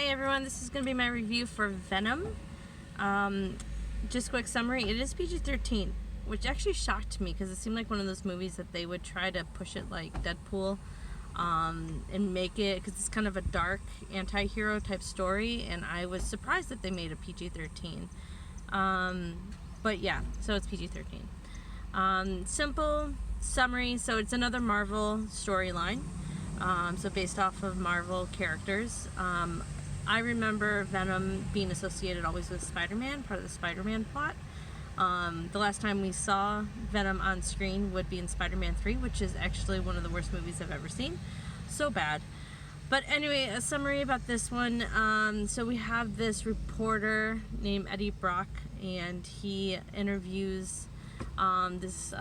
Hey everyone, this is going to be my review for Venom. Just quick summary, it is PG-13, which actually shocked me because it seemed like one of those movies that they would try to push it like Deadpool and make it, because it's kind of a dark anti-hero type story, and I was surprised that they made a PG-13. But yeah, so it's PG-13. Simple summary, so it's another Marvel storyline. So based off of Marvel characters. I remember Venom being associated always with Spider-Man, part of the Spider-Man plot. The last time we saw Venom on screen would be in Spider-Man 3, which is actually one of the worst movies I've ever seen. So bad. But anyway, a summary about this one. So we have this reporter named Eddie Brock, and he interviews this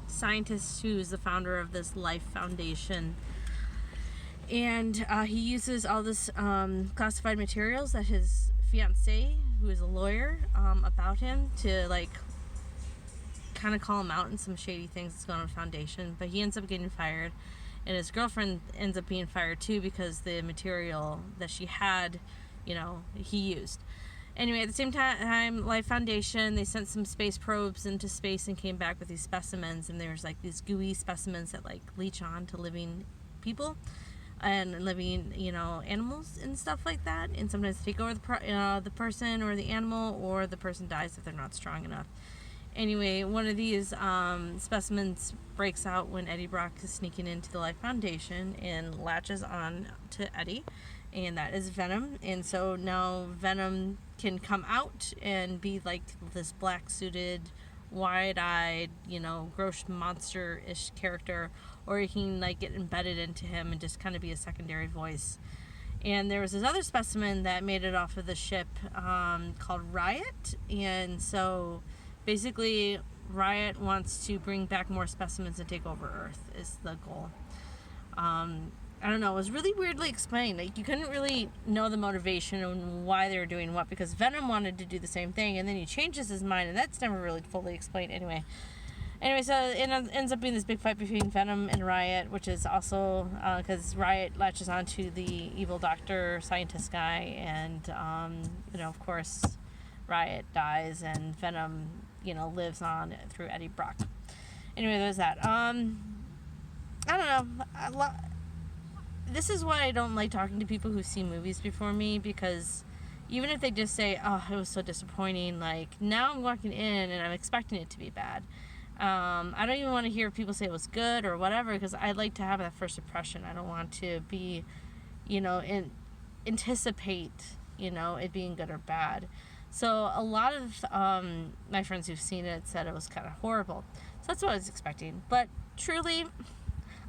scientist who's the founder of this Life Foundation. And he uses all this classified materials that his fiancée, who is a lawyer, about him to like kind of call him out in some shady things that's going on with the foundation. But he ends up getting fired, and his girlfriend ends up being fired too because the material that she had, you know, he used. Anyway, at the same time, Life Foundation, they sent some space probes into space and came back with these specimens, and there's like these gooey specimens that like leech on to living people and living, you know, animals and stuff like that, and sometimes take over the person or the animal, or the person dies if they're not strong enough. Anyway, one of these specimens breaks out when Eddie Brock is sneaking into the Life Foundation and latches on to Eddie, and that is Venom. And so now Venom can come out and be like this black-suited, wide-eyed, you know, gross monster-ish character, or you can like get embedded into him and just kind of be a secondary voice. And there was this other specimen that made it off of the ship called Riot, and so basically Riot wants to bring back more specimens and take over Earth is the goal. I don't know, it was really weirdly explained. Like, you couldn't really know the motivation and why they were doing what, because Venom wanted to do the same thing, and then he changes his mind, and that's never really fully explained anyway. So it ends up being this big fight between Venom and Riot, which is also because Riot latches onto the evil doctor scientist guy, and you know, of course, Riot dies, and Venom, you know, lives on through Eddie Brock. Anyway, there's that. I don't know. This is why I don't like talking to people who've seen movies before me, because even if they just say, "Oh, it was so disappointing," like, now I'm walking in and I'm expecting it to be bad. I don't even want to hear people say it was good or whatever, because I like to have that first impression. I don't want to be, you know, anticipate, you know, it being good or bad. So a lot of my friends who've seen it said it was kind of horrible. So that's what I was expecting. But truly,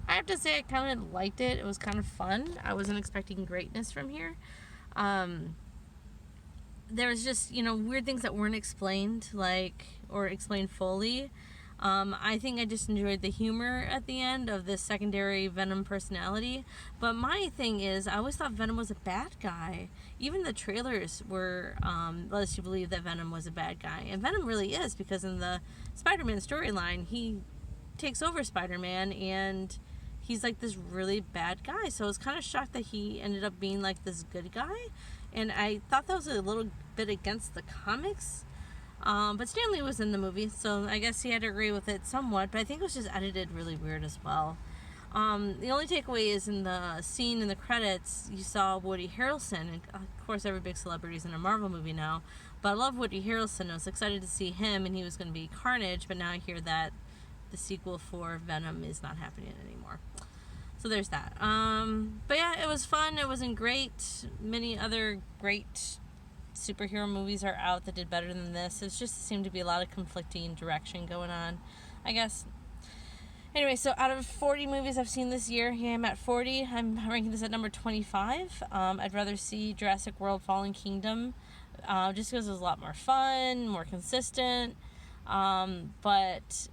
I have to say I kind of liked it. It was kind of fun. I wasn't expecting greatness from here. There was just, you know, weird things that weren't explained, like, or explained fully. I think I just enjoyed the humor at the end of this secondary Venom personality. But my thing is, I always thought Venom was a bad guy. Even the trailers were let us believe that Venom was a bad guy. And Venom really is, because in the Spider-Man storyline, he takes over Spider-Man, and he's like this really bad guy. So I was kind of shocked that he ended up being like this good guy. And I thought that was a little bit against the comics. But Stan Lee was in the movie, so I guess he had to agree with it somewhat, but I think it was just edited really weird as well. The only takeaway is in the scene in the credits, you saw Woody Harrelson, and of course every big celebrity is in a Marvel movie now, but I love Woody Harrelson. I was excited to see him, and he was going to be Carnage, but now I hear that the sequel for Venom is not happening anymore. So there's that. But yeah, it was fun. It wasn't great. Many other great superhero movies are out that did better than this. It just seemed to be a lot of conflicting direction going on, I guess. Anyway, so out of 40 movies I've seen this year, here I'm at 40. I'm ranking this at number 25. I'd rather see Jurassic World Fallen Kingdom, just because it was a lot more fun, more consistent. But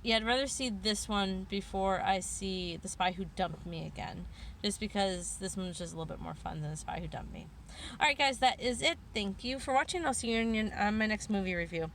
yeah, I'd rather see this one before I see The Spy Who Dumped Me again, just because this one was just a little bit more fun than The Spy Who Dumped Me. Alright guys, that is it. Thank you for watching. I'll see you in my next movie review.